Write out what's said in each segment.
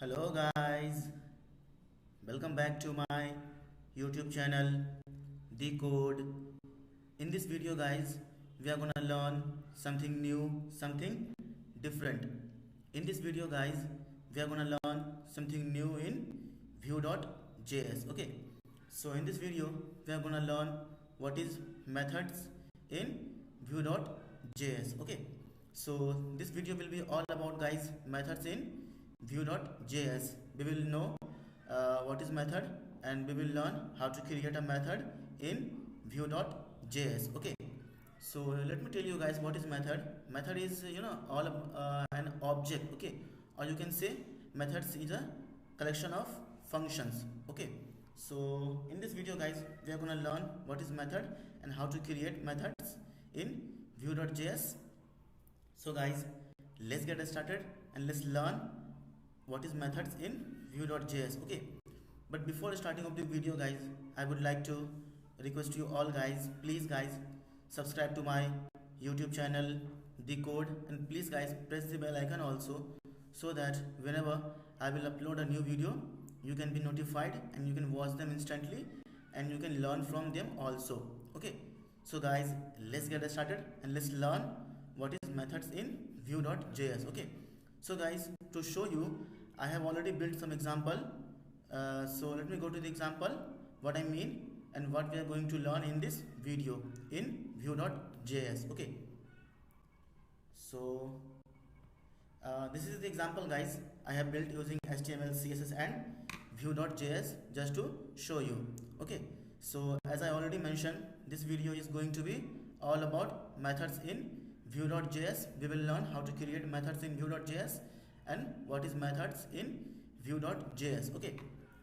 Hello guys, welcome back to my YouTube channel Decode. In this video guys, we are gonna learn something new, something different. In this video guys, we are gonna learn something new in Vue.js. Okay, so in this video, we are gonna learn what is methods in Vue.js. Okay, so this video will be all about guys methods in Vue.js. We will know what is method and we will learn how to create a method in Vue.js. Okay, so let me tell you guys what is method. Method is all an object. Okay, or you can say methods is a collection of functions. Okay, so in this video guys, we are gonna learn what is method and how to create methods in Vue.js. So guys, let's get started and let's learn what is methods in Vue.js. Okay, but before starting of the video guys, I would like to request you all guys, please guys, subscribe to my YouTube channel Decode, and please guys press the bell icon also, so that whenever I will upload a new video, you can be notified and you can watch them instantly and you can learn from them also. Okay, so guys, let's get started and let's learn what is methods in Vue.js. Okay, so guys, to show you, I have already built some example. So let me go to the example, what I mean and what we are going to learn in this video in Vue.js. Okay, so this is the example guys I have built using HTML, CSS and Vue.js just to show you. Okay, so as I already mentioned, this video is going to be all about methods in Vue.js. We will learn how to create methods in Vue.js and what is methods in Vue.js. Okay,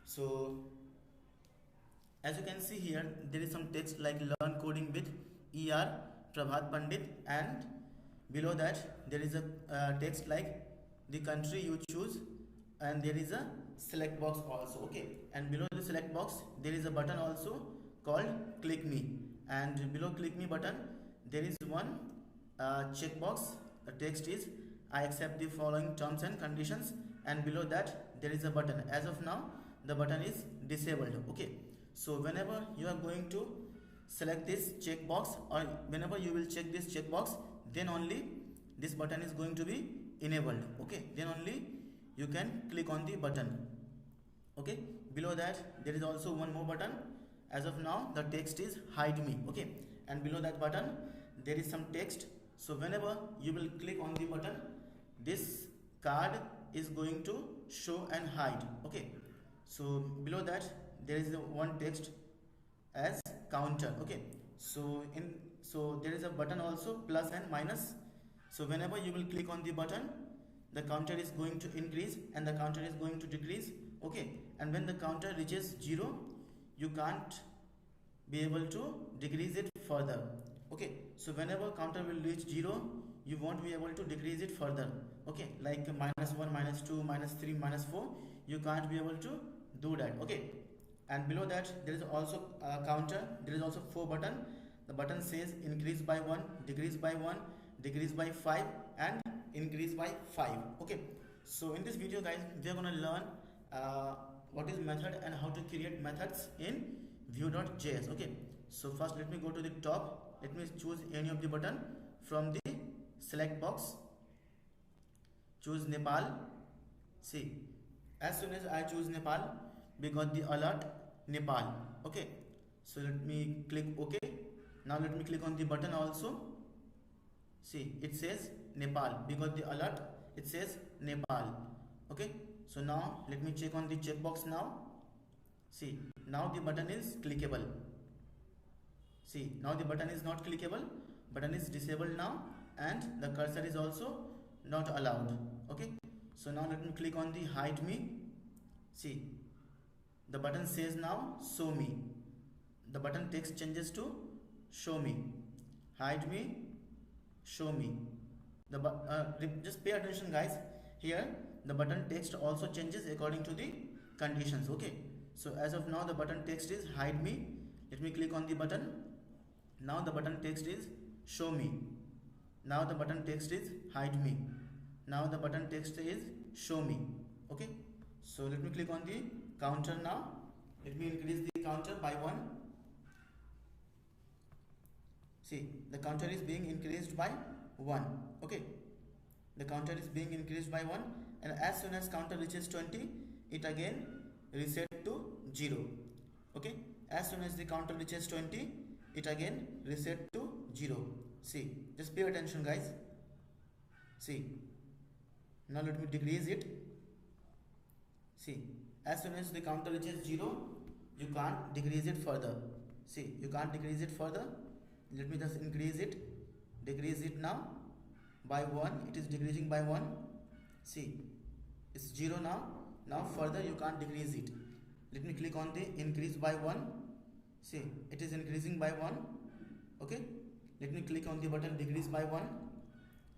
so as you can see here, there is some text like learn coding with ER Prabhat Pandit, and below that there is a text like the country you choose, and there is a select box also. Okay, and below the select box there is a button also called click me, and below click me button there is one checkbox. The text is I accept the following terms and conditions, and below that there is a button. As of now the button is disabled. Okay, so whenever you are going to select this checkbox, or whenever you will check this checkbox, then only this button is going to be enabled. Okay, then only you can click on the button. Okay, below that there is also one more button. As of now the text is hide me. Okay, and below that button there is some text. So whenever you will click on the button, this card is going to show and hide. Okay, so below that there is one text as counter. Okay, so there is a button also plus and minus. So whenever you will click on the button, the counter is going to increase and the counter is going to decrease. Okay, and when the counter reaches 0, you can't be able to decrease it further. Okay, so whenever counter will reach 0, you won't be able to decrease it further. Okay, like -1, -2, -3, -4, you can't be able to do that. Okay, and below that there is also a counter. There is also 4 button. The button says increase by 1, decrease by 1, decrease by 5 and increase by 5. Okay, so in this video guys, we are going to learn what is method and how to create methods in Vue.js. Okay, so first let me go to the top. Let me choose any of the button from the select box. Choose Nepal. See, as soon as I choose Nepal, we got the alert Nepal. Okay, so let me click OK. Now let me click on the button also. See, it says Nepal. We got the alert, it says Nepal. Okay, so now let me check on the checkbox now. See, now the button is clickable. See, now the button is not clickable, button is disabled now, and the cursor is also not allowed. Okay, so now let me click on the hide me. See, the button says now show me. The button text changes to show me. Hide me, show me. Just pay attention guys, here the button text also changes according to the conditions. Okay, so as of now the button text is hide me. Let me click on the button. Now the button text is show me. Now the button text is hide me. Now the button text is show me. Okay, So let me click on the counter now. Let me increase the counter by 1. See, the counter is being increased by 1. Okay, the counter is being increased by 1, and as soon as counter reaches 20, it again reset to 0. Okay, as soon as the counter reaches 20, it again reset to 0. See, just pay attention guys. See, now let me decrease it. See, as soon as the counter reaches 0, you can't decrease it further. See, you can't decrease it further. Let me just increase it, decrease it now by 1. It is decreasing by 1. See, it's 0 now. Now further you can't decrease it. Let me click on the increase by 1. See, it is increasing by 1. Okay, let me click on the button decrease by 1.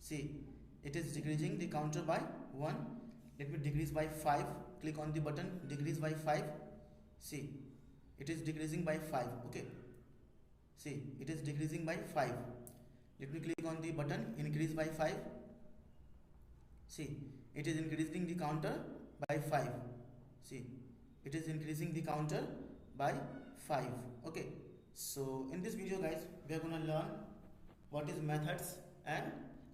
See, it is decreasing the counter by 1. Let me decrease by 5. Click on the button decrease by 5. See, it is decreasing by 5. Okay, see, it is decreasing by 5. Let me click on the button increase by 5. See, it is increasing the counter by 5. See, it is increasing the counter by 5. Okay, so in this video guys, we are going to learn what is methods and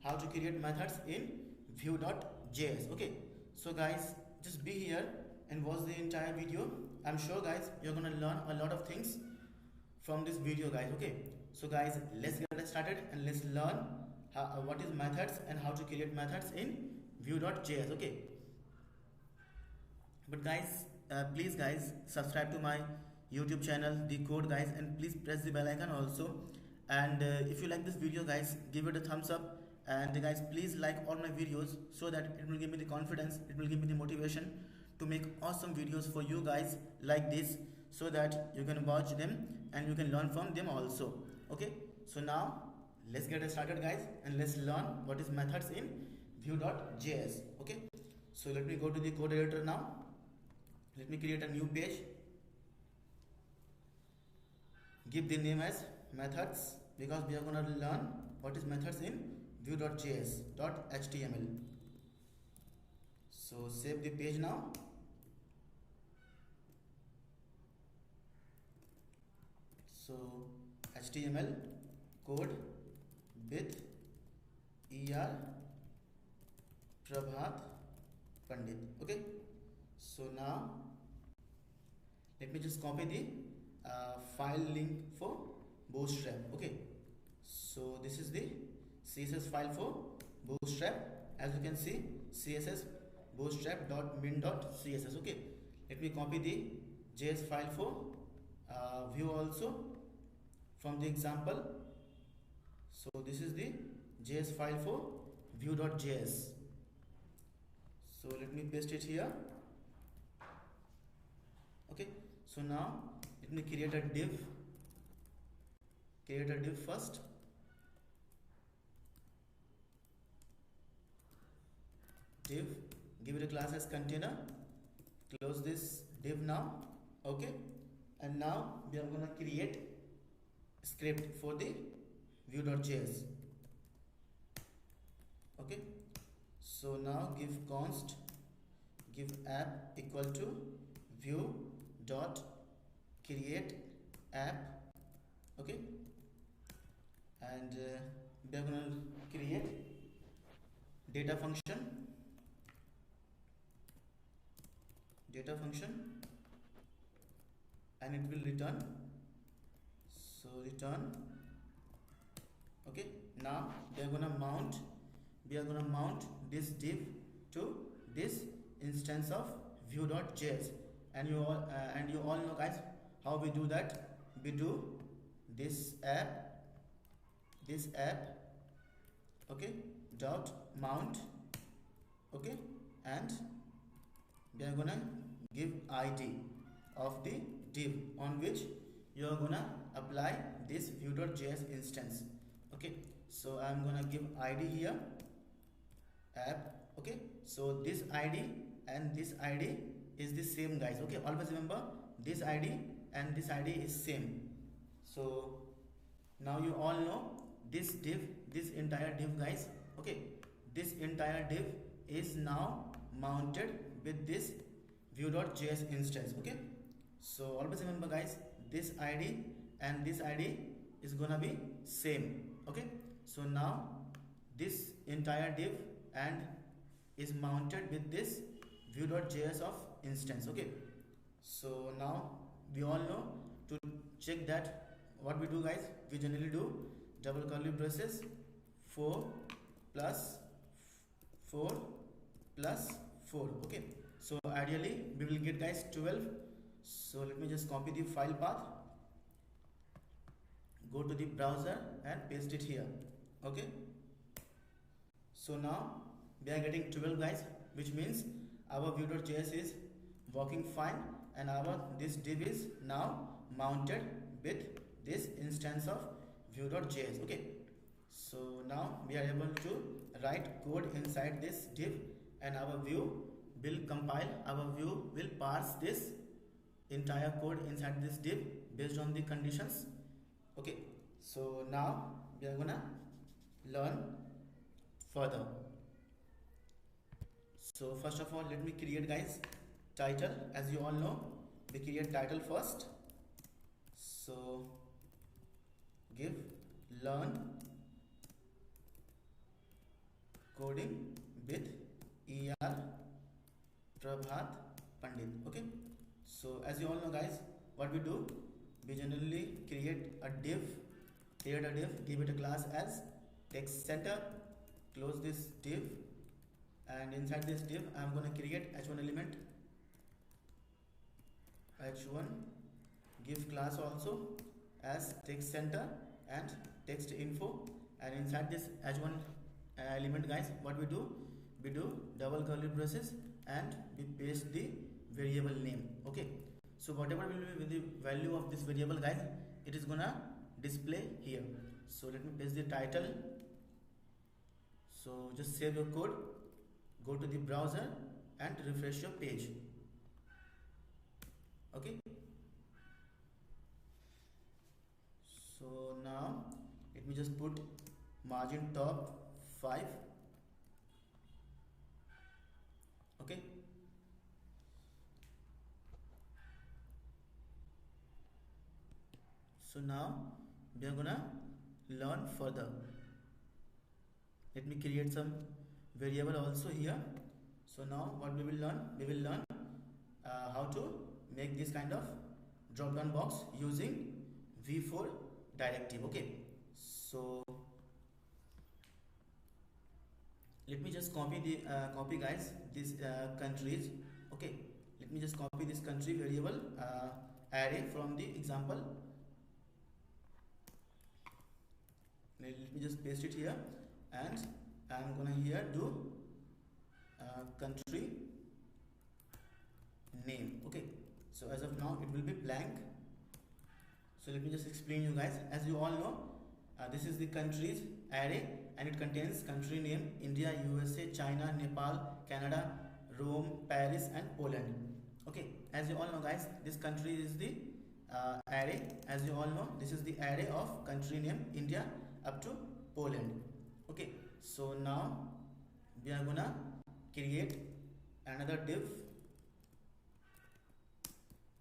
how to create methods in Vue.js. Okay, so guys, just be here and watch the entire video. I'm sure guys, you're going to learn a lot of things from this video guys. Okay, so guys, let's get started and let's learn what is methods and how to create methods in Vue.js. Okay, but guys, please guys, subscribe to my YouTube channel The Code guys, and please press the bell icon also. And if you like this video guys, give it a thumbs up, and guys, please like all my videos so that it will give me the confidence, it will give me the motivation to make awesome videos for you guys like this, so that you can watch them and you can learn from them also. Okay, so now let's get started guys, and let's learn what is methods in Vue.js. Okay, so let me go to the code editor now. Let me create a new page, give the name as methods, because we are going to learn what is methods in Vue.js.html. So save the page now. So HTML code with ER Prabhat Pandit. Okay, so now let me just copy the file link for Bootstrap. Okay, so this is the CSS file for Bootstrap. As you can see, CSS bootstrap.min.css. Okay, let me copy the JS file for Vue also from the example. So this is the JS file for Vue.js. So let me paste it here. Okay, so now let me create a div. Create a div first. Div, give it a class as container. Close this div now. Okay, and now we are going to create a script for the Vue.js. Okay, so now give const, give app equal to Vue dot create app. Okay, and we are going to create data function, and it will return. So return. Okay, now we are gonna mount this div to this instance of Vue.js, and you all know guys how we do that. We do this app, okay, dot mount. Okay, and we are gonna give ID of the div on which you are gonna apply this Vue.js instance. Okay, so I am gonna give ID here, app. Okay, so this ID and this ID is the same guys. Okay, always remember this ID and this ID is same. So now you all know this div, this entire div guys. Okay, this entire div is now mounted with this view.js instance. Okay, so always remember guys, this id and this id is gonna be same. Okay, so now this entire div and is mounted with this view.js of instance. Okay, so now we all know to check that what we do guys, we generally do double curly braces 4 plus 4 plus 4. Okay, so ideally we will get guys 12. So let me just copy the file path, go to the browser and paste it here. Okay, so now we are getting 12 guys, which means our view.js is working fine and our this div is now mounted with this instance of view.js. Okay, so now we are able to write code inside this div and our view will compile, our view will parse this entire code inside this div based on the conditions. Okay, so now we are gonna learn further. So first of all, let me create guys title. As you all know, we create title first. So give learn coding with ER Prabhat Pandit. Okay, so as you all know guys, what we do, we generally create a div, give it a class as text center, close this div, and inside this div I am going to create h1 element, h1, give class also as text center and text info, and inside this h1 element guys, what we do, double curly braces and we paste the variable name. Okay, so whatever will be the value of this variable guys, it is gonna display here. So let me paste the title. So just save your code, go to the browser and refresh your page. Okay, so now let me just put margin top 5. Okay, so now we are gonna learn further. Let me create some variable also here. So now what we will learn, how to make this kind of drop down box using v4 directive. Okay, so let me just copy the copy guys this countries. Okay, let me just copy this country variable array from the example. Let me just paste it here and I am gonna here do country name. Okay, so as of now it will be blank. So let me just explain you guys. As you all know, this is the countries array and it contains country name India, USA, China, Nepal, Canada, Rome, Paris and Poland. Okay, as you all know guys, this country is the array. As you all know, this is the array of country name India up to Poland. Okay, so now we are gonna create another div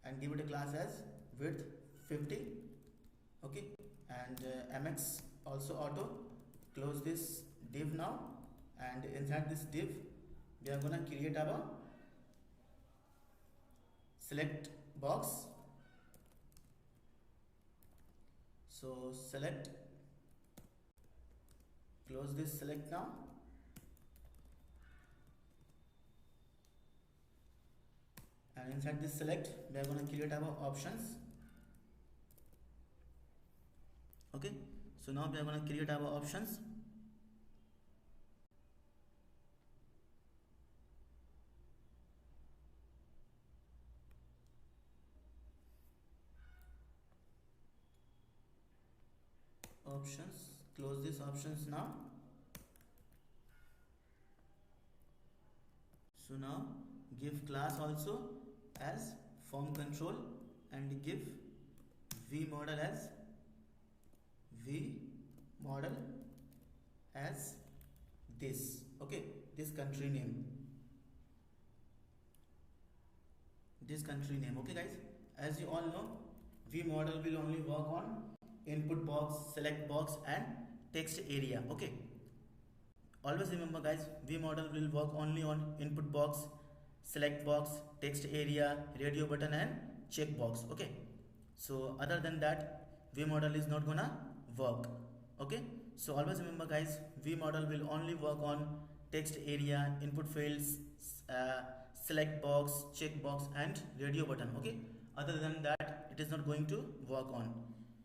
and give it a class as width 50. Okay, and mx also auto, close this div now, and inside this div we are gonna create our select box. So select, close this select now, and inside this select we are going to create our options. Okay, so now we are going to create our options. Options, close this options now. So now give class also as form control and give v model as this. Okay, this country name. this country name. Okay guys, as you all know, vModel will only work on input box, select box and text area. Okay, always remember guys, vModel will work only on input box, select box, text area, radio button and check box. Okay, so other than that vModel is not gonna work. Okay, so always remember guys, vModel will only work on text area, input fields, uh, select box, check box and radio button. Okay, other than that it is not going to work on.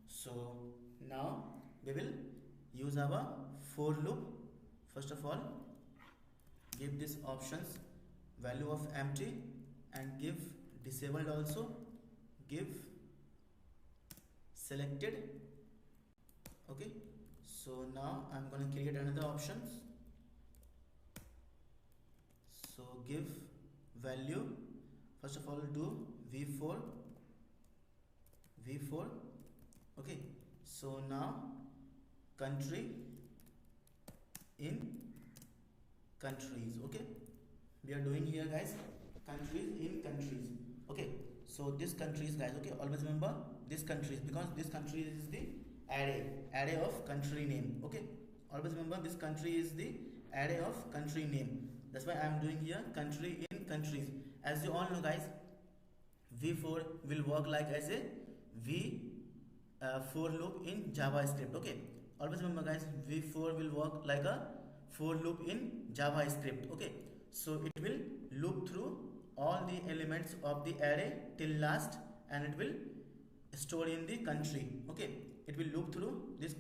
So now we will use our for loop. First of all, give this options value of empty and give disabled also, give selected. Okay, so now I'm going to create another options. So give value, first of all do v4. Okay, so now country in countries. Okay, we are doing here guys countries in countries. Okay, so this countries guys, okay, always remember this countries, because this country is the array of country name. Okay, always remember this country is the array of country name. That's why I am doing here country in countries. As you all know guys, v4 will work like as a for loop in JavaScript. Okay, always remember guys, v4 will work like a for loop in JavaScript. Okay, so it will loop through all the elements of the array till last and it will store in the country. Okay, it will loop through this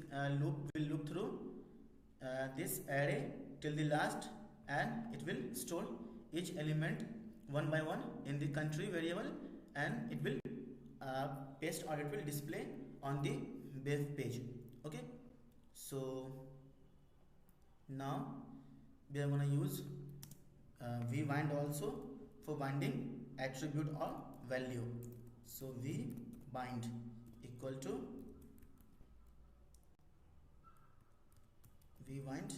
this array till the last and it will store each element one by one in the country variable and it will paste or it will display on the web page. Okay, so now we are going to use vbind also for binding attribute or value. So vbind equal to vbind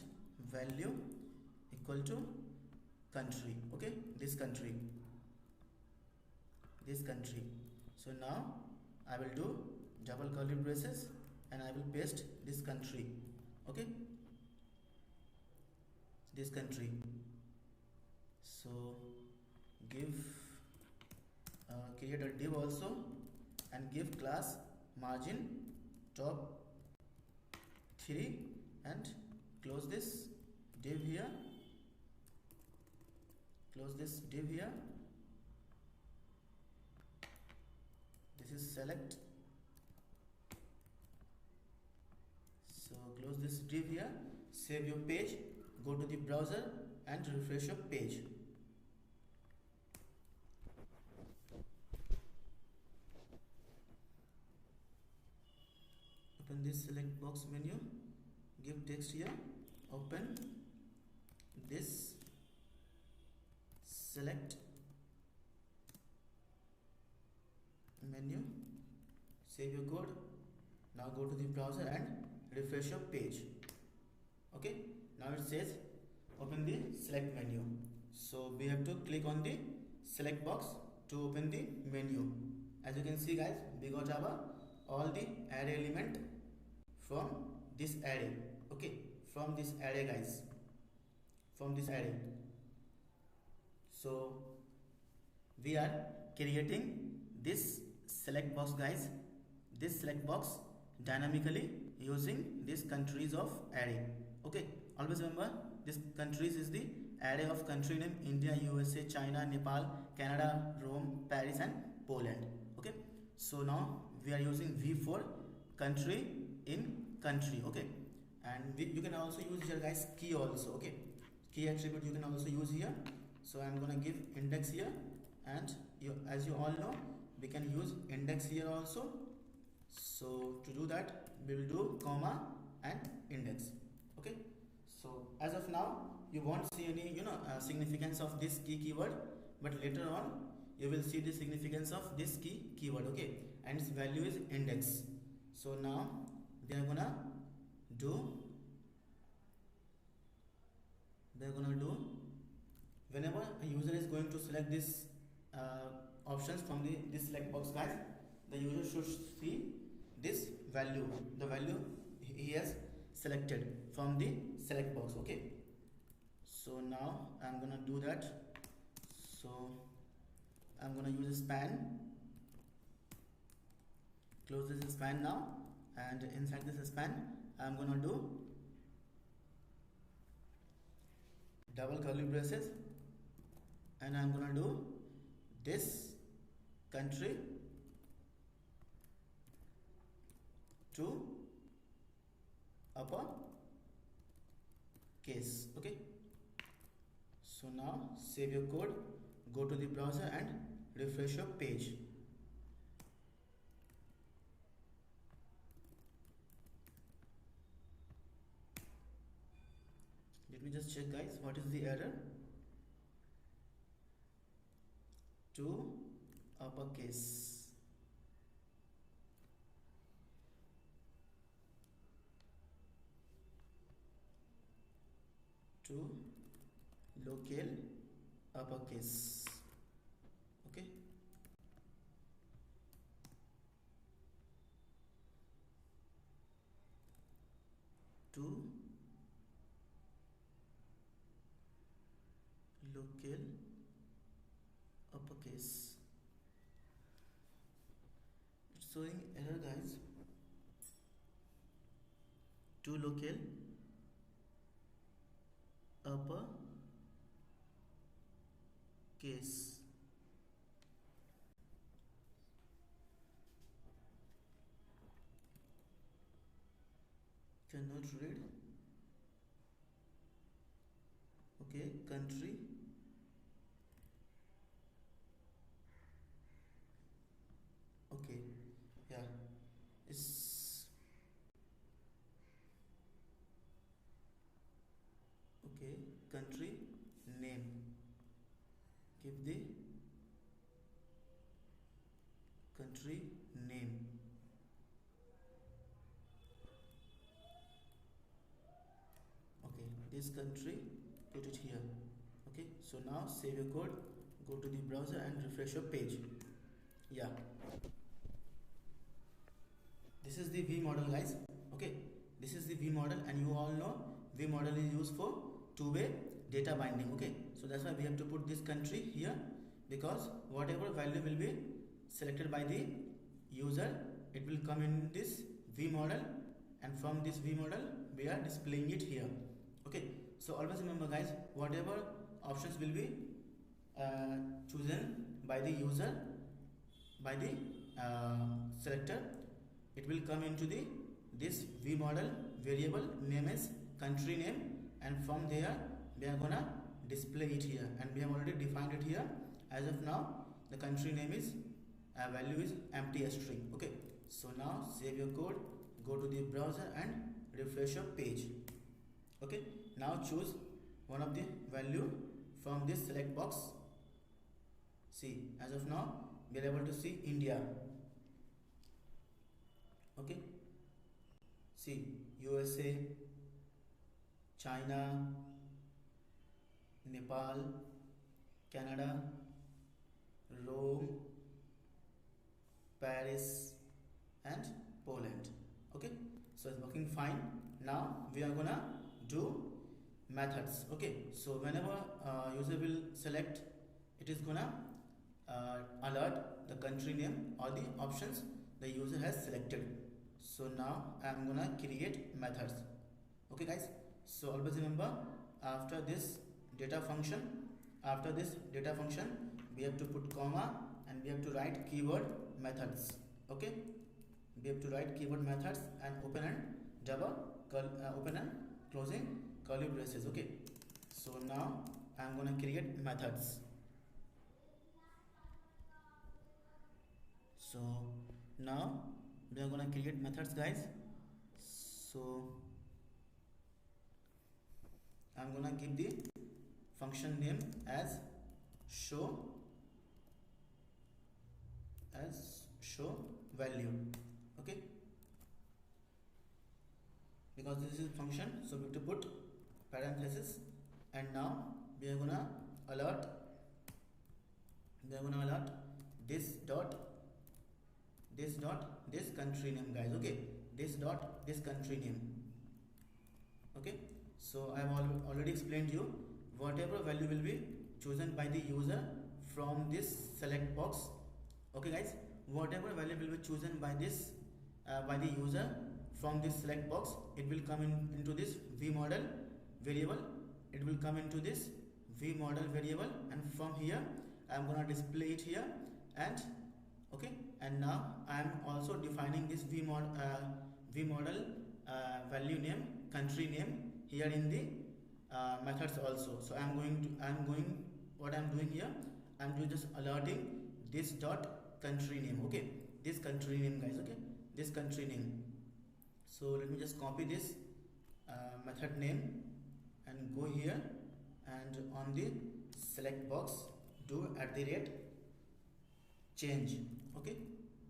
value equal to country. Okay, this country. So now I will do double curly braces and I will paste this country. Okay, this country. So give create a div also and give class margin top 3 and close this div here. This is select. So close this div here, save your page, go to the browser and refresh your page. Open this select box menu, give text here, open this select menu, save your code. Now go to the browser and refresh your page. Okay, now it says open the select menu. So we have to click on the select box to open the menu. As you can see guys, we got our all the array element from this array. Okay, from this array guys, from this array. So we are creating this select box guys, this select box dynamically using these countries of array. Okay, always remember this countries is the array of country name India, USA, China, Nepal, Canada, Rome, Paris and Poland. Okay, so now we are using v4 country in country. Okay, and you can also use here guys key also. Okay, key attribute you can also use here. So I'm gonna give index here and as you all know, we can use index here also. So to do that we will do comma and index. Okay, so as of now you won't see any significance of this key keyword, but later on you will see the significance of this key keyword. Okay, and its value is index. So now we are gonna do whenever a user is going to select this options from this select box, guys, the user should see this value, the value he has selected from the select box. Okay, so now I'm gonna do that. So I'm gonna use a span, close this span now, and inside this span I'm gonna do double curly braces, and I'm gonna do this country to upper case. Okay, so now save your code, go to the browser and refresh your page. Let me just check, guys, what is the error. To uppercase. To local uppercase. Okay, to local uppercase. It's showing error, guys. To local upper case. Cannot read. Okay, country. Okay, yeah, it's okay. Country name, give the country name. Okay, this country, put it here. Okay, so now save your code, go to the browser and refresh your page. Yeah, this is the V model, guys. Okay, this is the V model, and you all know V model is used for two-way data binding. Okay, so that's why we have to put this country here, because whatever value will be selected by the user, it will come in this V model, and from this V model we are displaying it here. Okay, so always remember, guys, whatever options will be chosen by the user, by the selector, it will come into the this V model variable name is country name, and from there we are gonna display it here, and we have already defined it here. As of now, the country name is value is empty string. Okay, so now save your code, go to the browser and refresh your page. Okay, now choose one of the value from this select box. See, as of now we are able to see India. Okay, see USA, China, Nepal, Canada, Rome, Paris and Poland. Okay, so it's working fine. Now we are gonna do methods. Okay, so whenever user will select, it is gonna alert the country name or the options the user has selected. So now I am gonna create methods. Okay, guys, so always remember, after this data function, we have to put comma and we have to write keyword methods. Okay, we have to write keyword methods and open and open and closing curly braces. Okay, so now I am gonna create methods. So now we are gonna create methods, guys. So I'm gonna give the function name as show value. Okay, because this is function, so we have to put parenthesis, and now we are gonna alert this dot this country name, guys. Okay, this dot this country name. Okay, so I have already explained you whatever value will be chosen by the user from this select box. Okay guys, whatever value will be chosen by this by the user from this select box, it will come into this vModel variable. It will come into this vModel variable, and from here I am gonna display it here. And okay, and now I am also defining this vModel value name, country name here in the methods also. So what I am doing here, I am just alerting this dot country name. Okay, this country name, guys. Okay, this country name. So let me just copy this method name and go here, and on the select box do @change. Okay,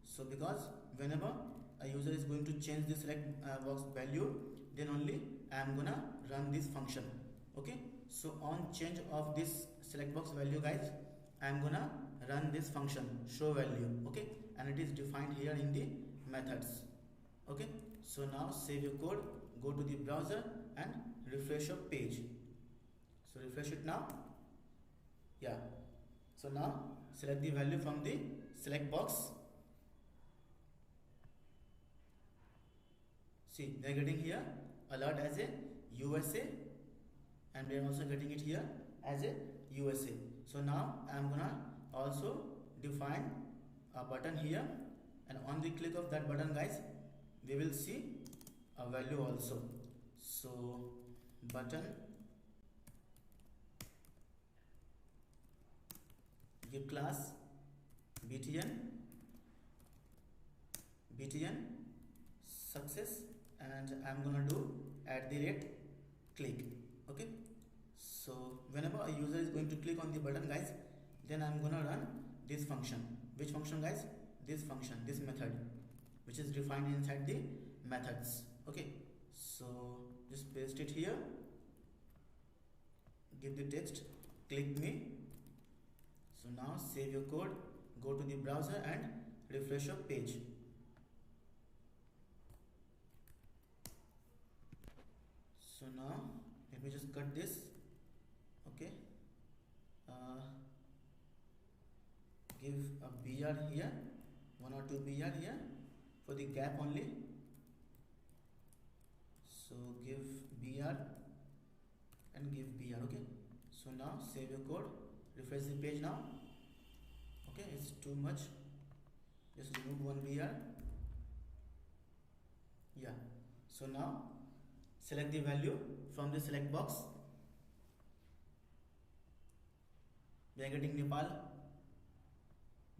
so because whenever a user is going to change the select box value, then only I am gonna run this function. Okay, so on change of this select box value, guys, I am gonna run this function show value. Okay, and it is defined here in the methods. Okay, so now save your code, go to the browser and refresh your page. So refresh it now. Yeah, so now select the value from the select box. See, they are getting here alert as a USA, and we are also getting it here as a USA. So now I am gonna also define a button here, and on the click of that button, guys, we will see a value also. So button, give class btn success, and I'm gonna do @click. Okay, so whenever a user is going to click on the button, guys, then I'm gonna run this function. Which function, guys? This function, this method, which is defined inside the methods. Okay, so just paste it here, give the text click me. So now save your code, go to the browser and refresh your page. So now let me just cut this. Okay, give a BR here, 1 or 2 BR here for the gap only. So give BR and give BR. Okay, so now save your code, refresh the page now. Okay, it's too much, just remove 1 BR. Yeah, so now select the value from the select box. We are getting Nepal.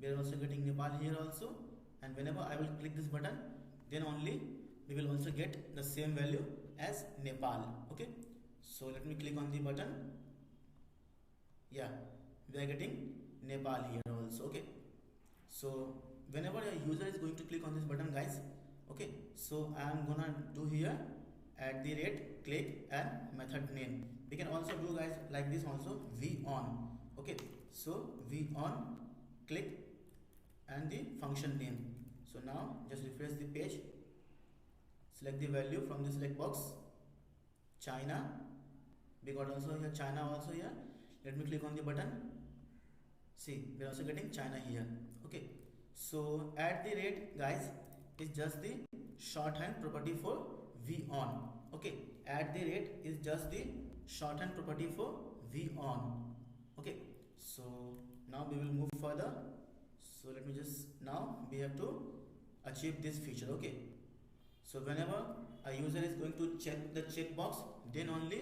We are also getting Nepal here also, and whenever I will click this button, then only we will also get the same value as Nepal. Okay, so let me click on the button. Yeah, we are getting Nepal here also. Okay, so whenever a user is going to click on this button, guys, okay, so I am gonna do here @click and method name. We can also do, guys, like this also, vOn. Okay, so vOn click and the function name. So now just refresh the page, select the value from the select box. China, we got also here China also here. Let me click on the button. See, we are also getting China here. Okay, so guys, is just the shorthand property for vOn. Okay, is just the shorthand property for vOn. Okay, so now we will move further. So let me just, now we have to achieve this feature. Okay, so whenever a user is going to check the checkbox, then only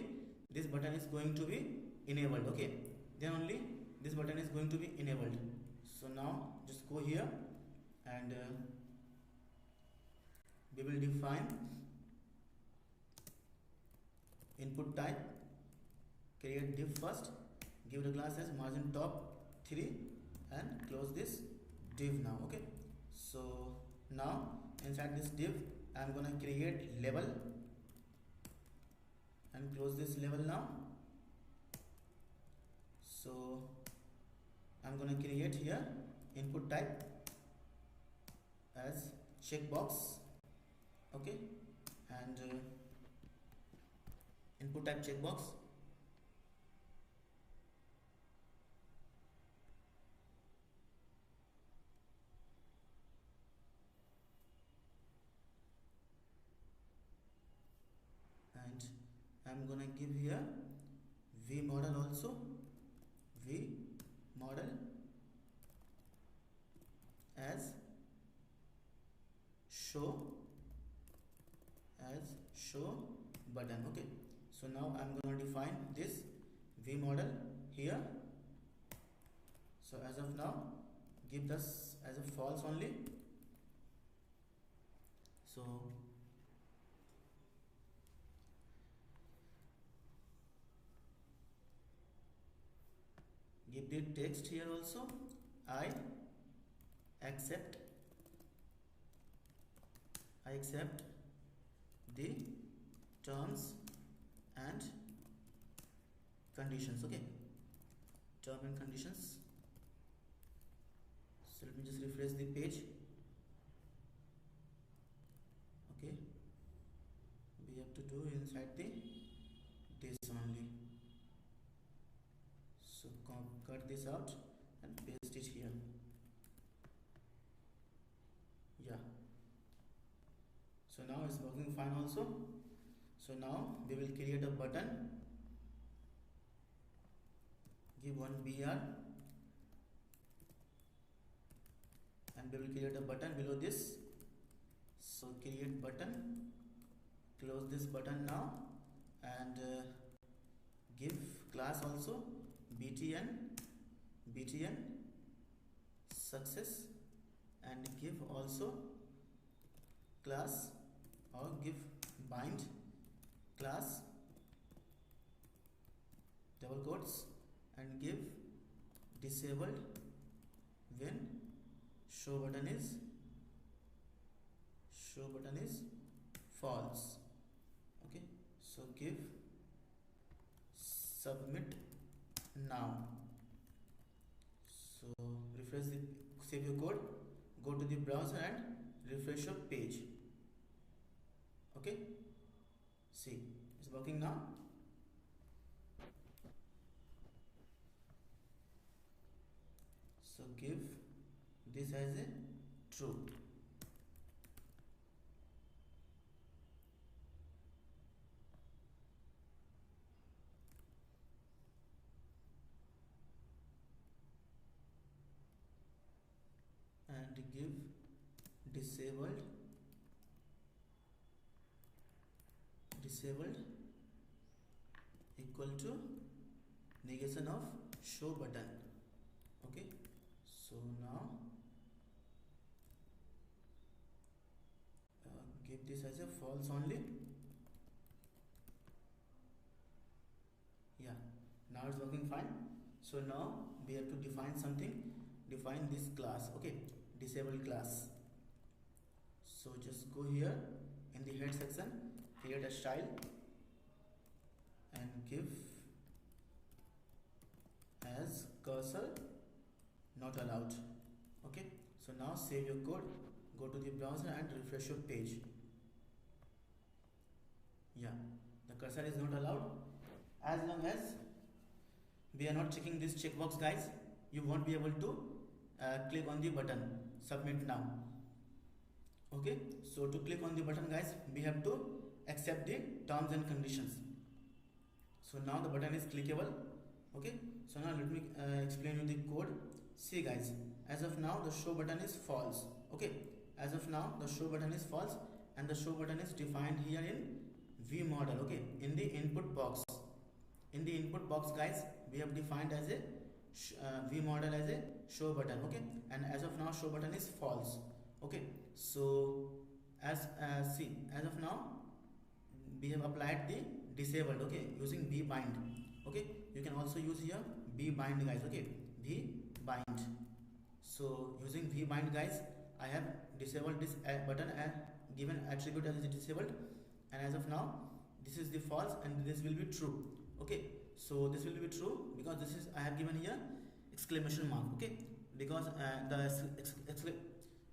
this button is going to be enabled. Okay, then only this button is going to be enabled. So now just go here and we will define input type, create div first, give the class as margin top 3 and close this div now. Okay, so now inside this div I am gonna create label and close this label now. So I'm gonna create here input type as checkbox, okay, and input type checkbox, and I'm gonna give here v model also, v model as show button. Okay, so now I'm going to define this v model here. So as of now give this as a false only. So give the text here also, I accept the terms and conditions. Okay, term and conditions. So let me just refresh the page. Okay, we have to do inside the this only. So cut this out and paste it here. Yeah, so now it's working fine also. So now we will create a button, give one BR, and we will create a button below this. So create button, close this button now, and give class also btn success, and give also class, or give bind class double quotes, and give disabled when show button is false. Okay, so give submit now. So refresh the, save your code, go to the browser and refresh your page. Okay, see, it's working now. So give this as a true. And give disabled equal to negation of show button. Okay, so now give this as a false only. Yeah, now it's working fine. So now we have to define something, define this class. Okay, disabled class. So just go here in the head section, create a style and give as cursor not allowed. Okay, so now save your code, go to the browser and refresh your page. Yeah, the cursor is not allowed. As long as we are not checking this checkbox, guys, you won't be able to click on the button submit now. Okay, so to click on the button, guys, we have to accept the terms and conditions. So now the button is clickable. Okay, so now let me explain you the code. See guys, as of now the show button is false. Okay, as of now the show button is false, and the show button is defined here in v model. Okay, in the input box. In the input box, guys, we have defined as a v model as a show button. Okay, and as of now show button is false. Okay, so as see, as of now we have applied the disabled. Okay, using v bind. Okay, you can also use here v bind, guys. Okay, v bind. So using v bind, guys, I have disabled this button and given attribute as disabled, and as of now this is the false and this will be true. Okay, so this will be true because this is, I have given here exclamation mark. Okay, because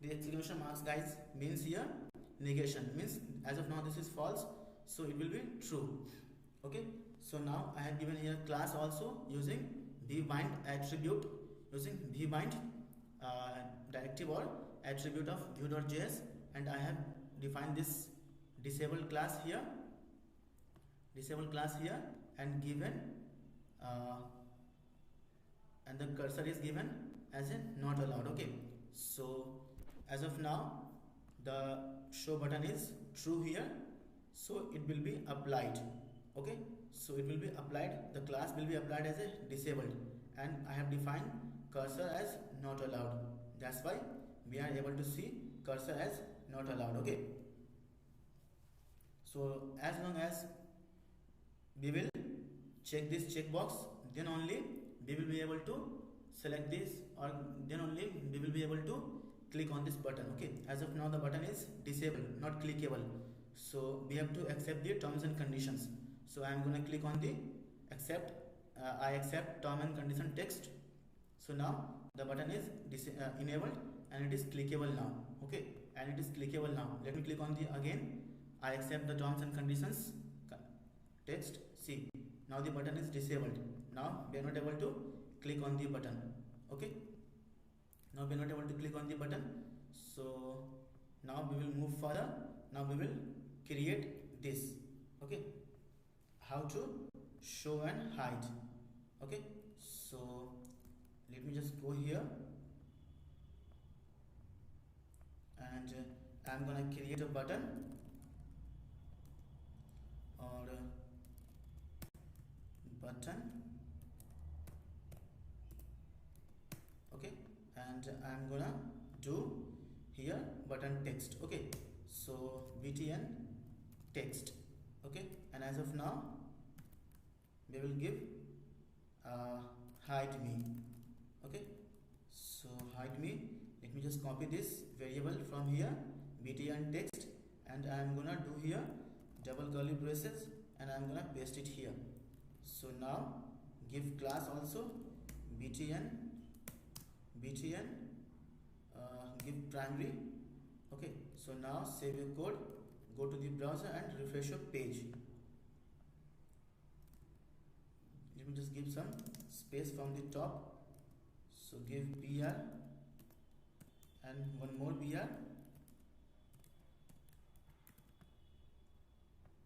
the exclamation marks guys means here negation, means as of now this is false, so it will be true. Okay, so now I have given here class also using vbind attribute, using vbind directive or attribute of Vue.js, and I have defined this disabled class here, and given and the cursor is given as a not allowed. Okay, so as of now the show button is true here, so it will be applied. Okay, so it will be applied, the class will be applied as a disabled, and I have defined cursor as not allowed. That's why we are able to see cursor as not allowed. Okay, so as long as we will check this checkbox, then only we will be able to select this, or then only we will be able to click on this button. Okay, as of now the button is disabled, not clickable, so we have to accept the terms and conditions. So I am going to click on the accept, I accept term and condition text. So now the button is enabled and it is clickable now. Okay, and it is clickable now. Let me click on the again, I accept the terms and conditions text. See, now the button is disabled. Now we are not able to click on the button. Okay, now we are not able to click on the button. So now we will move further. Now we will create this. Okay, how to show and hide. Okay, so let me just go here, and I'm gonna create a button, or button. Okay, and I'm gonna do here button text. Okay, so btn text. Okay, and as of now we will give hide me. Okay, so hide me, let me just copy this variable from here btn text, and I am gonna do here double curly braces, and I am gonna paste it here. So now give class also btn give primary. Okay, so now save your code, go to the browser and refresh your page. Let me just give some space from the top, so give br and one more br.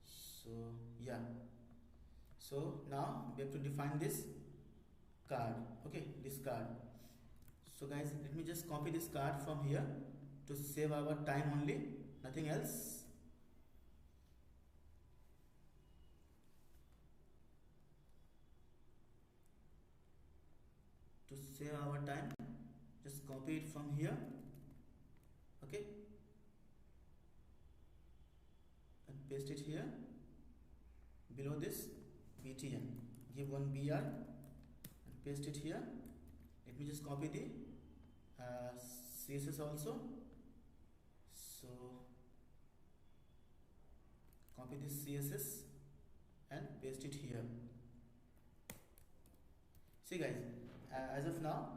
So yeah, so now we have to define this card. Okay, this card. So guys, let me just copy this card from here to save our time only, nothing else. To save our time, just copy it from here. Okay, and paste it here below this btn, give one br and paste it here. Let me just copy the css also, so copy this css and paste it here. See guys, as of now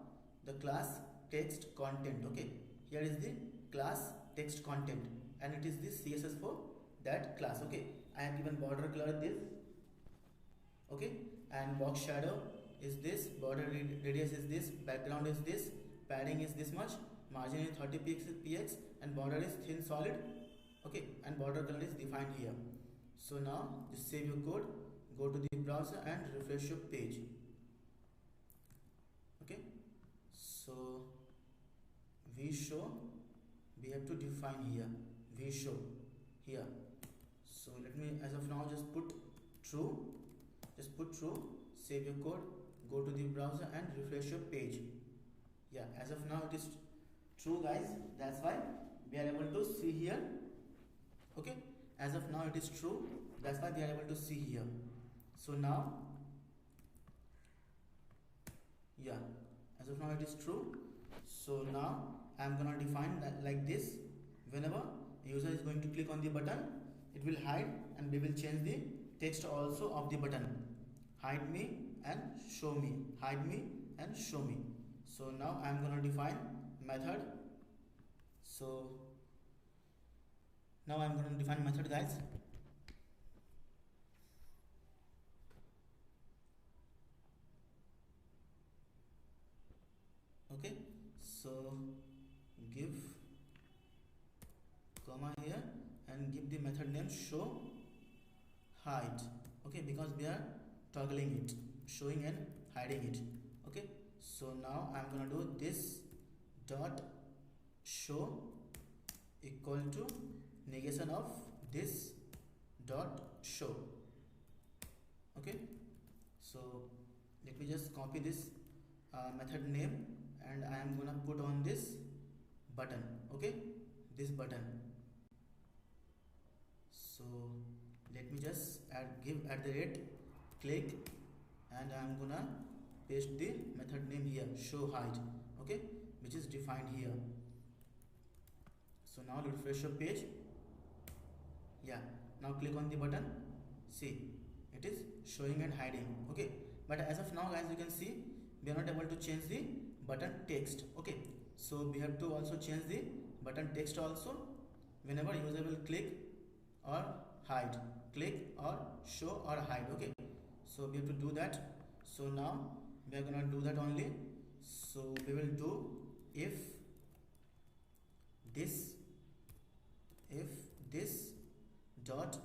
the class text content. Okay, here is the class text content, and it is the css for that class. Okay, I have given border color this. Okay, and box shadow is this, border radius is this, background is this, padding is this much, margin is 30 px, and border is thin solid. Okay, and border color is defined here. So now just save your code, go to the browser and refresh your page. Okay, so vshow, we have to define here vshow here. So let me as of now just put true, save your code, go to the browser and refresh your page. Yeah, as of now it is true guys, that's why we are able to see here. Okay, as of now it is true, that's why we are able to see here. So now, yeah, as of now it is true. So now I am gonna define that like this. Whenever user is going to click on the button, it will hide, and we will change the text also of the button. Hide me and show me, hide me and show me. So now I'm gonna define method. So now I'm gonna define method, guys. Okay, so give comma here and give the method name show hide. Okay, because we are toggling it, showing and hiding it. Okay, so now I'm gonna do this dot show equal to negation of this dot show. Okay, so let me just copy this method name and I am gonna put on this button. Okay, this button. So let me just give at the rate click and I am gonna paste the method name here, show hide. Okay, which is defined here. So now refresh your page. Yeah, now click on the button. See, it is showing and hiding. Okay, but as of now, guys, you can see we are not able to change the button text. Okay, so we have to also change the button text also whenever user will click or hide, click or show or hide. Okay, so we have to do that. So now we are gonna do that only. So we will do if this dot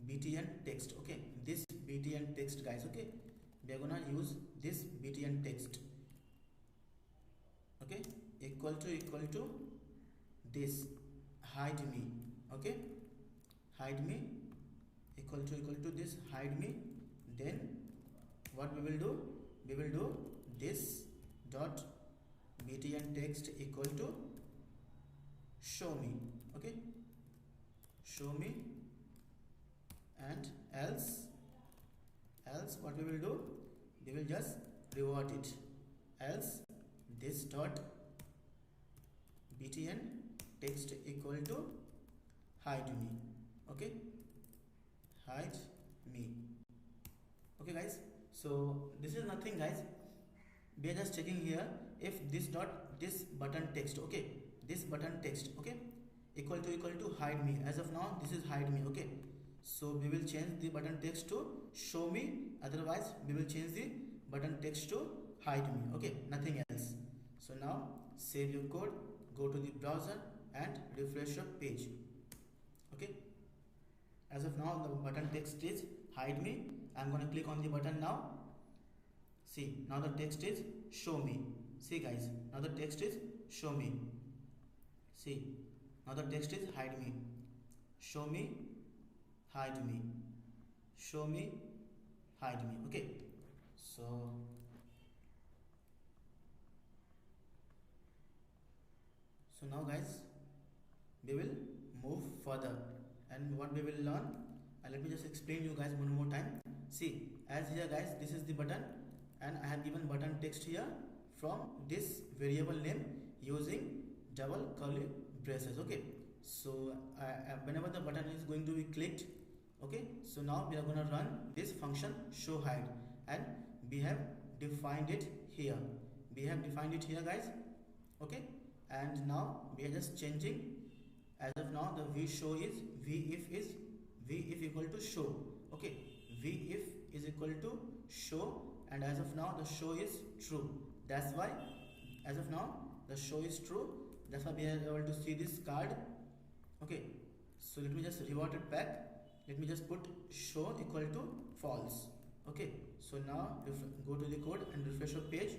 btn text. Okay, this btn text, guys. Okay, we are gonna use this btn text. Okay, equal to this hide me. Okay, hide me equal to this hide me. Then what we will do, we will do this dot btn text equal to show me. Okay, show me, and else what we will do, we will just revert it, else this dot btn text equal to hide me. Okay, hide me. Okay, guys, so this is nothing, guys. We are just checking here if this button text. Okay, this button text, okay, equal to hide me. As of now this is hide me. Okay, so we will change the button text to show me, otherwise we will change the button text to hide me. Okay, nothing else. So now save your code, go to the browser and refresh your page. Okay, as of now the button text is hide me. I'm going to click on the button now. See, now the text is show me. See, guys, now the text is show me. See, now the text is hide me. Show me, hide me. Show me, hide me. Okay, so now, guys, we will move further, and what we will learn, let me just explain you guys one more time. See, as here, guys, this is the button and I have given button text here from this variable name using double curly braces. Okay, so whenever the button is going to be clicked, okay, so now we are going to run this function show hide, and we have defined it here. Guys. Okay, and now we are just changing. As of now the v show is v if equal to show. Okay, v if is equal to show, and as of now the show is true. That's why as of now the show is true. That's why we are able to see this card. Okay, so let me just revert it back. Let me just put show equal to false. Okay, so now go to the code and refresh your page.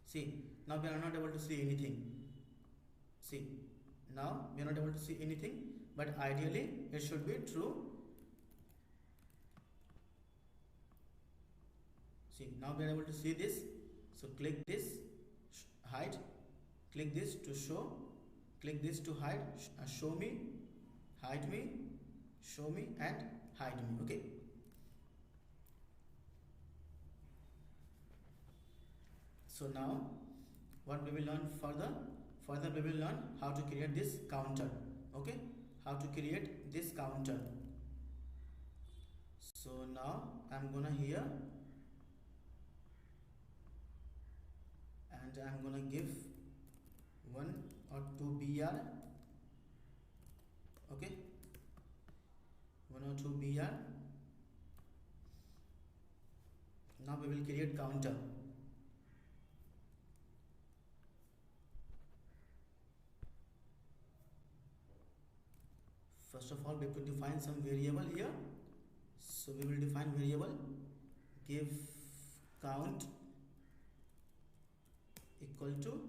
See, now we are not able to see anything. See, now we are not able to see anything, but ideally it should be true. See, now we are able to see this. So click this, hide, click this to show, click this to hide, show me, hide me, show me, and hide me. Okay, so now what we will learn further we will learn how to create this counter. Okay, how to create this counter. So now I'm gonna here I'm gonna give 1 or 2 BR. Okay, 1 or 2 BR. Now we will create counter. First of all, we have to define some variable here. So we will define variable, give count equal to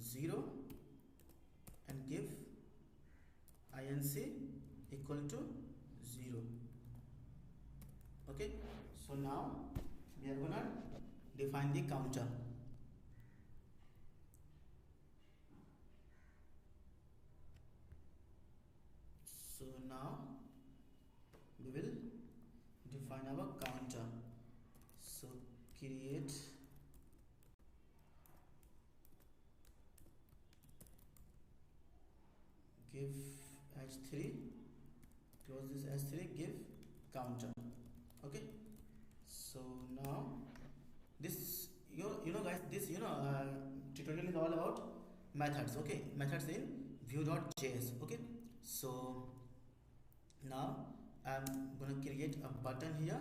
0 and give inc equal to 0. Okay, so now we are gonna define the counter. So now we will define our counter. So create give h3, close this h3, give counter. Okay, so now this you know guys, this tutorial is all about methods. Okay, methods in Vue.js. Okay, so now I'm gonna create a button here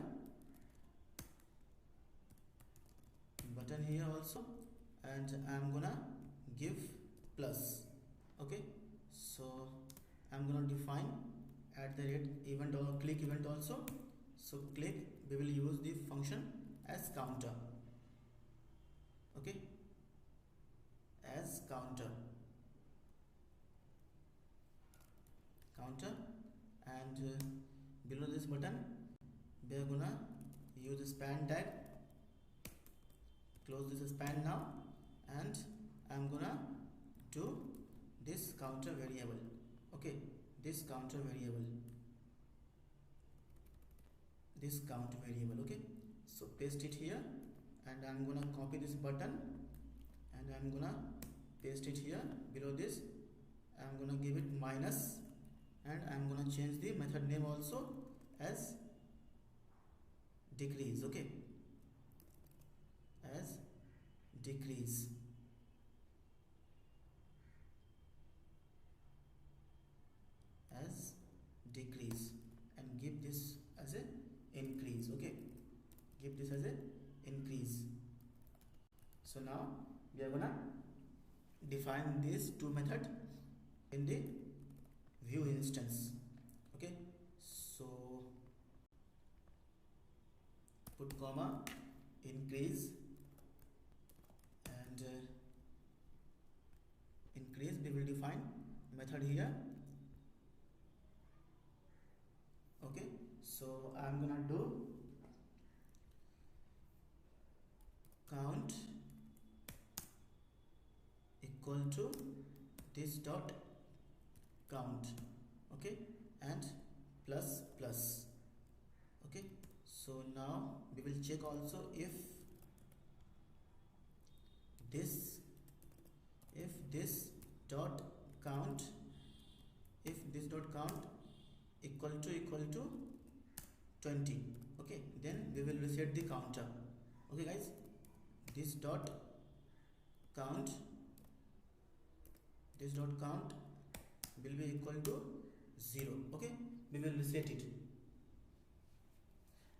also, and I'm gonna give plus. Okay, so I'm gonna define @event or click event also. So click, we will use the function as counter. Okay, as counter, and below this button we are gonna use the span tag. Close this span now, and I'm gonna do this counter variable. Okay, this counter variable, okay, so paste it here, and I'm gonna copy this button and I'm gonna paste it here. Below this I'm gonna give it minus, and I'm gonna change the method name also as decrease. Okay, as decrease, and give this as a increase. Okay, give this as a increase. So now we are gonna define these two methods in the Vue instance. Okay, so put comma increase, and increase, we will define method here. Okay, so I'm gonna do count equal to this dot count. Okay, and plus plus. Okay, so now we will check also if this dot count, equal to 20. Okay, then we will reset the counter. Okay guys, this dot count will be equal to 0. Okay, we will reset it.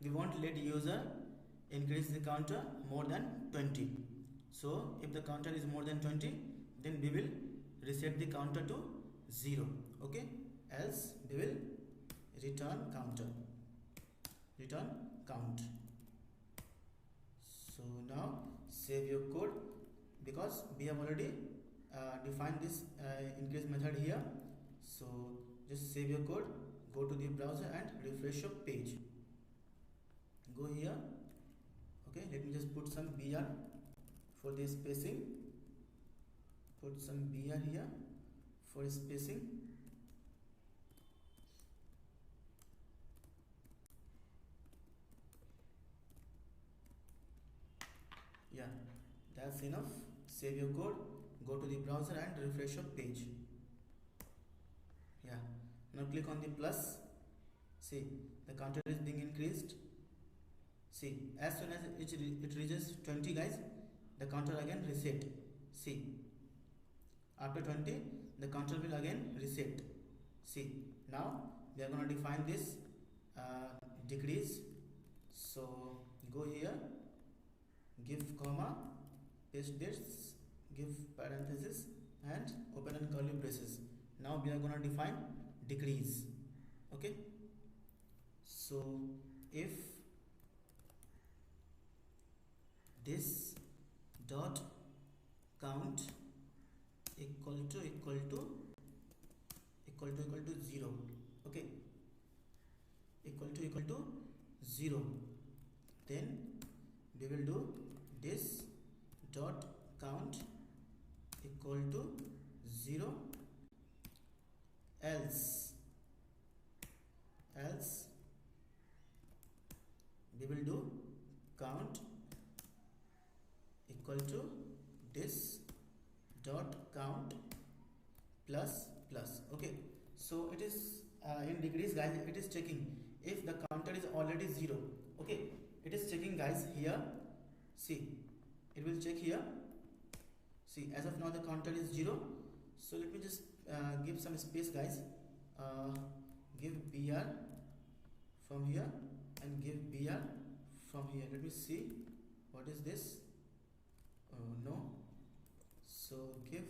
We won't let user increase the counter more than 20. So if the counter is more than 20, then we will reset the counter to 0. Okay, else we will return count. So now save your code, because we have already defined this increase method here. So just save your code, go to the browser and refresh your page. Go here. Okay, let me just put some BR for the spacing. Put some BR here for spacing. Yeah, that's enough. Save your code, go to the browser and refresh your page. Yeah, now click on the plus. See, the counter is being increased. See, as soon as it reaches 20 guys, the counter again reset. see, after 20 the counter will again reset. See, now we are going to define this decrease. So go here, give comma, paste this, give parenthesis and open and curly braces. Now we are going to define decrease. Okay, so if this dot count equal to 0, okay, equal to 0, then we will do this dot count equal to 0, else we will do count equal to this dot count plus. Okay, so it is in degrees, guys, it is checking if the counter is already 0. Okay, it is checking, guys, here. See, it will check here. See, as of now the counter is 0. So let me just give some space, guys. Give BR from here and give BR from here. Let me see what is this. No, so give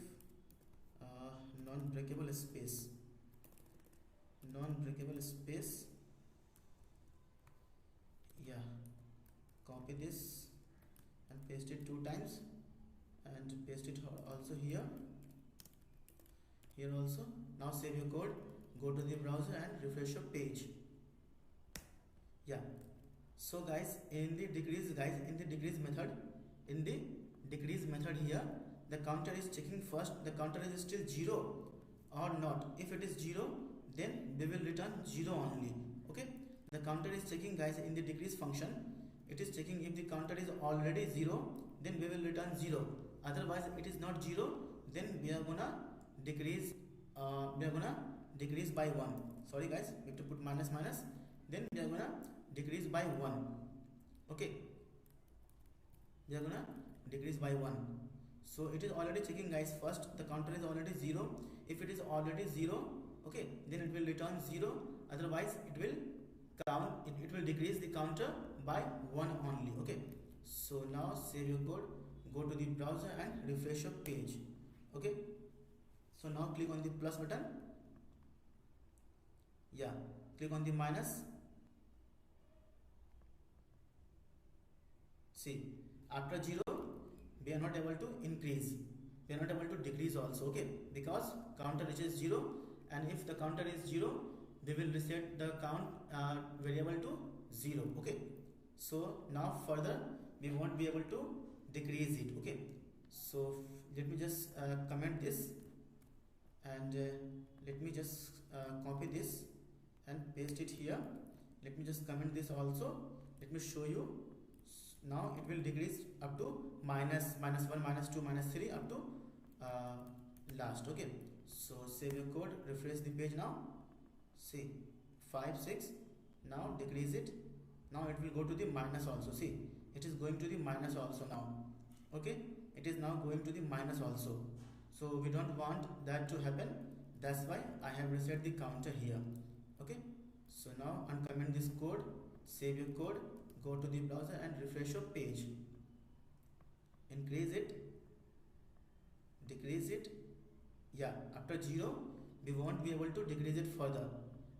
non-breakable space, yeah, copy this and paste it 2 times and paste it also here also. Now save your code, go to the browser and refresh your page. Yeah, so guys, in the decrease method here, the counter is checking first the counter is still 0 or not. If it is 0, then we will return 0 only. Okay, the counter is checking, guys, in the decrease function. It is checking if the counter is already 0, then we will return 0. Otherwise it is not 0, then we are gonna decrease by 1. Sorry, guys, we have to put minus, then we are gonna decrease by 1. Okay, we are gonna decrease by 1. So it is already checking, guys, first the counter is already 0. If it is already 0, okay, then it will return 0. Otherwise it will decrease the counter by 1 only. Okay, so now save your code, go to the browser and refresh your page. Okay, so now click on the plus button. Yeah, click on the minus. See, after 0 we are not able to increase, we are not able to decrease also. Okay, because counter reaches 0, and if the counter is 0, we will reset the count variable to 0. Okay, so now further we won't be able to decrease it. Okay, so let me just comment this and let me just copy this and paste it here. Let me just comment this also. Let me show you. Now it will decrease up to minus 1, minus 2, minus 3 up to last. Okay, so save your code, refresh the page now. See, 5, 6. Now decrease it. Now it will go to the minus also. See, it is going to the minus also now. Okay, it is now going to the minus also. So we don't want that to happen. That's why I have reset the counter here. Okay, so now uncomment this code, save your code, go to the browser and refresh your page. Increase it, decrease it. Yeah, after 0 we won't be able to decrease it further,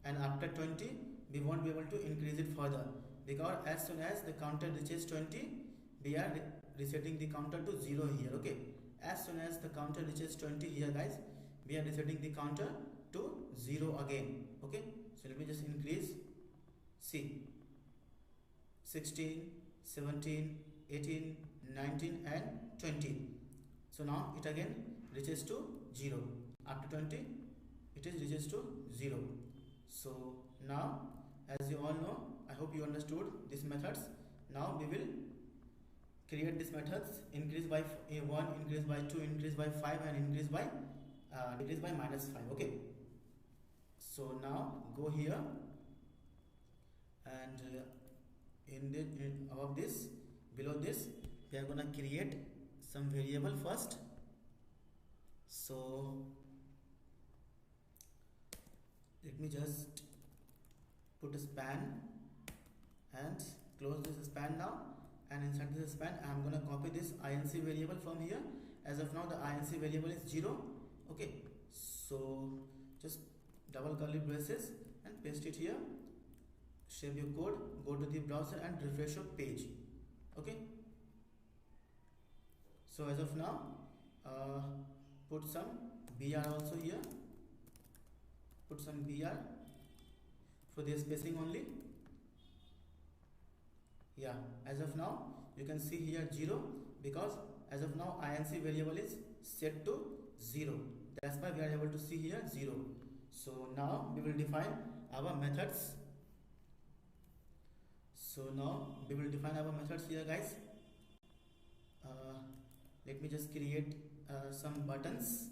and after 20 we won't be able to increase it further, because as soon as the counter reaches 20 we are resetting the counter to 0 here. Okay, as soon as the counter reaches 20 here, guys, we are resetting the counter to 0 again. Okay, so let me just increase. See, 16, 17, 18, 19 and 20. So now it again reaches to 0. After 20 it is reaches to 0. So now, as you all know, I hope you understood these methods. Now we will create these methods: increase by 1, increase by 2, increase by 5 and increase by minus 5. Okay, so now go here and above this, below this, we are gonna create some variable first. So let me just put a span and close this span now, and inside this span I am gonna copy this inc variable from here. As of now the inc variable is 0. Okay, so just double curly braces and paste it here, save your code, go to the browser and refresh your page. Okay, so as of now put some br also here, put some br for the spacing only. Yeah, as of now you can see here 0 because as of now inc variable is set to 0, that's why we are able to see here 0. So now we will define our methods. So now we will define our methods here, guys. Let me just create some buttons.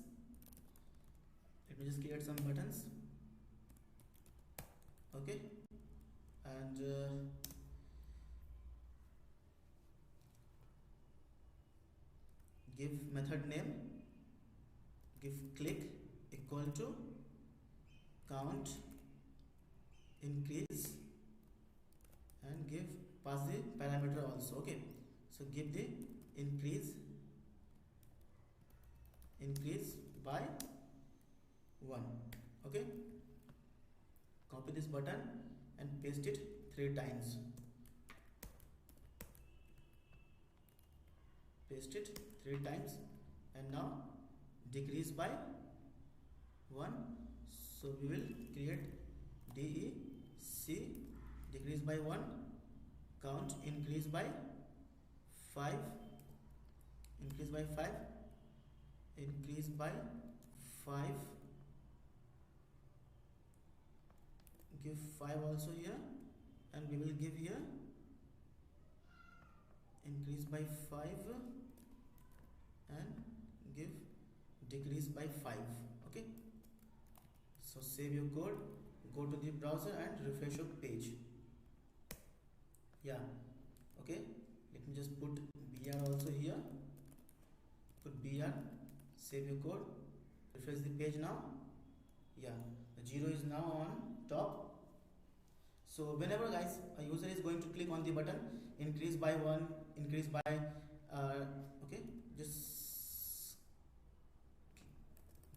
Okay, and give method name, give click equal to count increase, and give pass the parameter also. Okay, so give the increase by 1. Okay, copy this button and paste it 3 times, and now decrease by 1. So we will create DEC, decrease by 1, count increase by 5, increase by 5, give 5 also here, and we will give here increase by 5 and give decrease by 5. Okay, so save your code, go to the browser and refresh your page. Yeah, okay, let me just put br also here, put br, save your code, refresh the page now. Yeah, the 0 is now on top. So whenever guys a user is going to click on the button increase by 1, increase by okay, just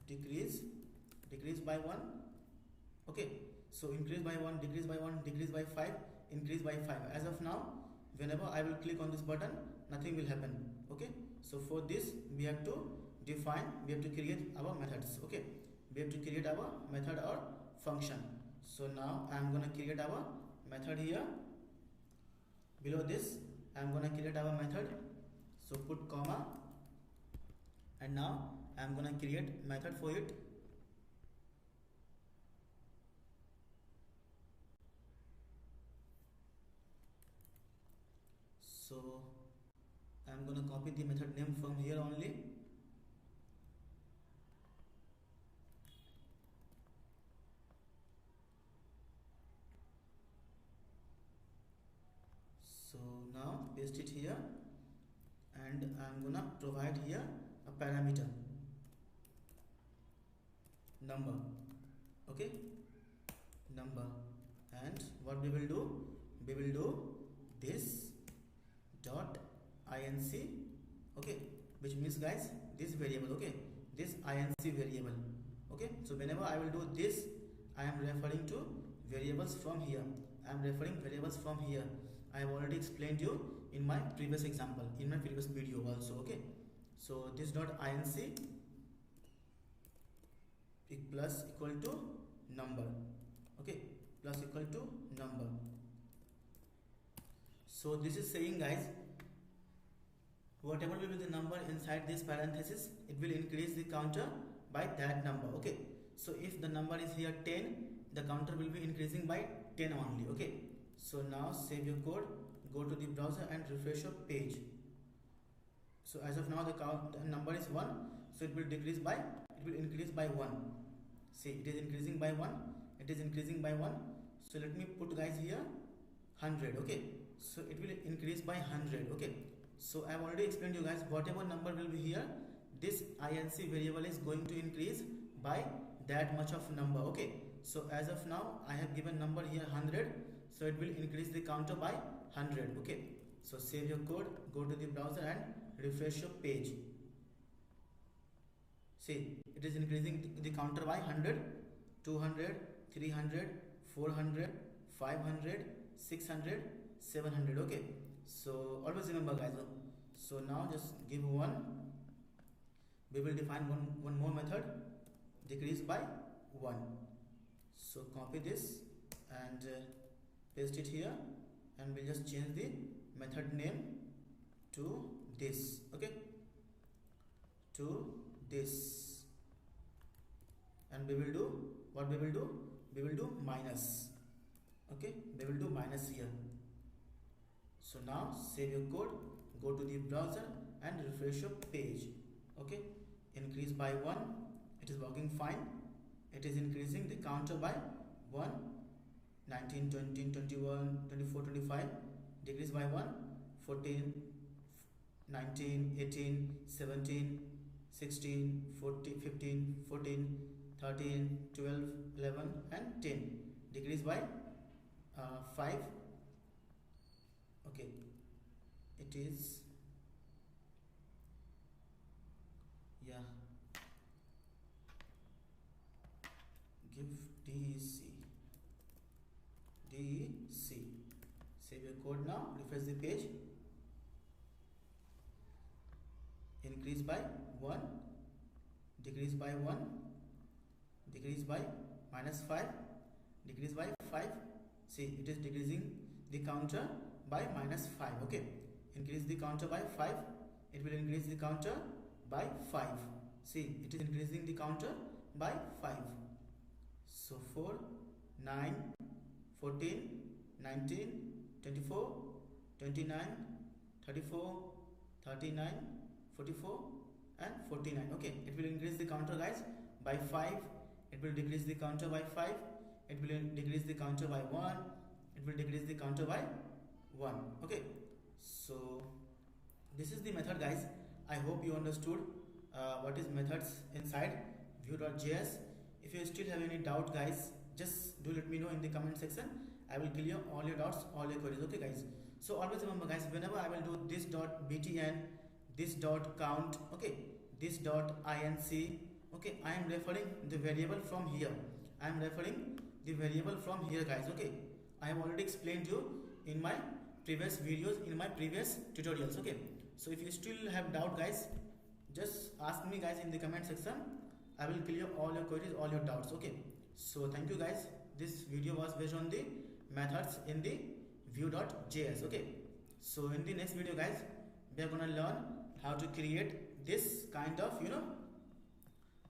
decrease by 1. Okay, so increase by 1, decrease by 1, decrease by 5, increase by 5. As of now whenever I will click on this button nothing will happen. Okay, so for this we have to create our methods. Okay, we have to create our method or function. So now I am gonna create our method here. Below this I am gonna create our method, so put comma, and now I am gonna create method for it. So I am gonna copy the method name from here only. So now paste it here, and I am gonna provide here a parameter number. Okay, number, and what we will do this dot inc. Okay, which means guys this variable. Okay, this inc variable. Okay, so whenever I will do this I am referring to variables from here. I have already explained you in my previous example, in my previous video also. Okay, so this dot inc plus equal to number. Okay, plus equal to number. So this is saying guys whatever will be the number inside this parenthesis, it will increase the counter by that number. Okay, so if the number is here 10, the counter will be increasing by 10 only. Okay, so now save your code, go to the browser and refresh your page. So as of now the number is 1, so it will increase by 1. See, it is increasing by 1, so let me put guys here 100. Okay, so it will increase by 100. Okay, so I have already explained you guys whatever number will be here, this inc variable is going to increase by that much of number. Okay, so as of now I have given number here 100, so it will increase the counter by 100. Okay, so save your code, go to the browser and refresh your page. See, it is increasing the counter by 100, 200, 300, 400, 500, 600, 700. Okay, so always remember guys. So now just give one, we will define one more method, decrease by 1. So copy this and paste it here, and we'll just change the method name to this. Okay, to this, and we will do what we will do, we will do minus. Okay, we will do minus here. So now save your code, go to the browser and refresh your page. Okay, increase by 1, it is working fine. It is increasing the counter by 1, 19, 20, 21, 24, 25, decrease by 1, 14, 19, 18, 17, 16, 14, 15, 14, 13, 12, 11 and 10, decrease by 5. Okay, it is, yeah, give DEC, save your code now, refresh the page, increase by 1, decrease by 1, decrease by -5, decrease by 5. See, it is decreasing the counter by -5. Okay, increase the counter by 5, it will increase the counter by 5. See, it is increasing the counter by 5. So 4, 9, 14, 19, 24, 29, 34, 39, 44 and 49. Okay, it will increase the counter guys by 5, it will decrease the counter by 5, it will decrease the counter by 1, it will decrease the counter by 1. Okay, so this is the method guys. I hope you understood what is methods inside Vue.js. If you still have any doubt guys, just do let me know in the comment section. I will clear all your doubts, all your queries. Okay guys, so always remember guys, whenever I will do this dot btn, this dot count, okay, this dot inc, okay, I am referring the variable from here. I am referring the variable from here guys. Okay, I have already explained you in my previous videos, in my previous tutorials. Okay, so if you still have doubt guys, just ask me guys in the comment section. I will clear all your queries, all your doubts. Okay, so thank you guys. This video was based on the methods in the Vue.js. Okay, so in the next video guys, we are gonna learn how to create this kind of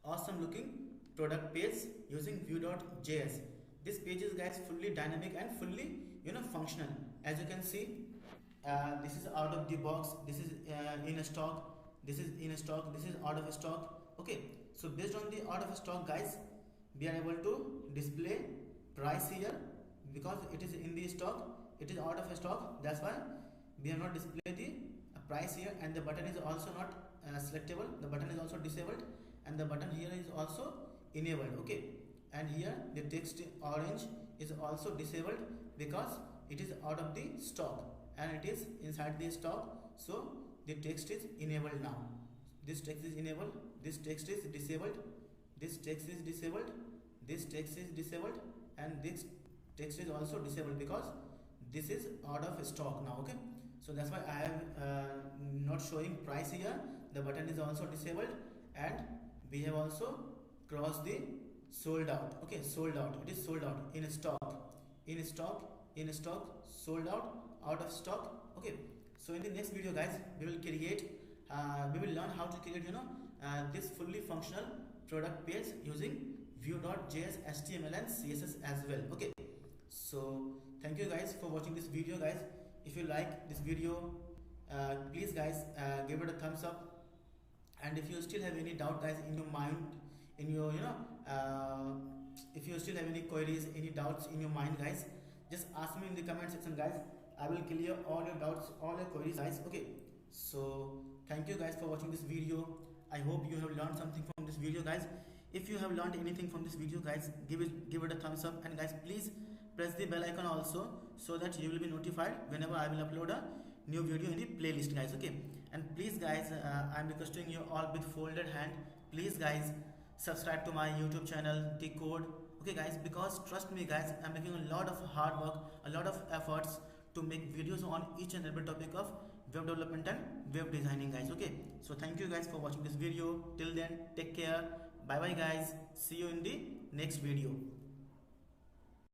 awesome looking product page using Vue.js. This page is guys fully dynamic and fully functional. As you can see, this is out of the box, this is in stock, this is in stock, this is out of stock. Okay, so based on the out of stock guys, we are able to display price here because it is in the stock, it is out of stock, that's why we have not displayed the price here. And the button is also not selectable, the button is also disabled, and the button here is also enabled. Okay, and here the text orange is also disabled because it is out of the stock and it is inside the stock, so the text is enabled now. This text is enabled, this text is disabled, this text is disabled, this text is disabled, and this text is also disabled because this is out of stock now. Okay, so that's why I am not showing price here. The button is also disabled, and we have also crossed the sold out. Okay, sold out, it is sold out, in stock, in stock, in stock, sold out of stock. Okay, so in the next video guys, we will create we will learn how to create this fully functional product page using Vue.js, HTML and CSS as well. Okay, so thank you guys for watching this video guys. If you like this video, please guys give it a thumbs up, and if you still have any doubt guys in your mind, in your if you still have any queries, any doubts in your mind guys, just ask me in the comment section guys. I will clear all your doubts, all your queries guys. Okay, so thank you guys for watching this video. I hope you have learned something from this video, guys. If you have learned anything from this video, guys, give it a thumbs up, and guys, please press the bell icon also, so that you will be notified whenever I will upload a new video in the playlist, guys. Okay, and please, guys, I'm requesting you all with folded hand, please, guys, subscribe to my YouTube channel Decode. Okay, guys, because trust me, guys, I'm making a lot of hard work, a lot of efforts to make videos on each and every topic of web development and web designing, guys. Okay, so thank you, guys, for watching this video. Till then, take care. Bye bye, guys. See you in the next video.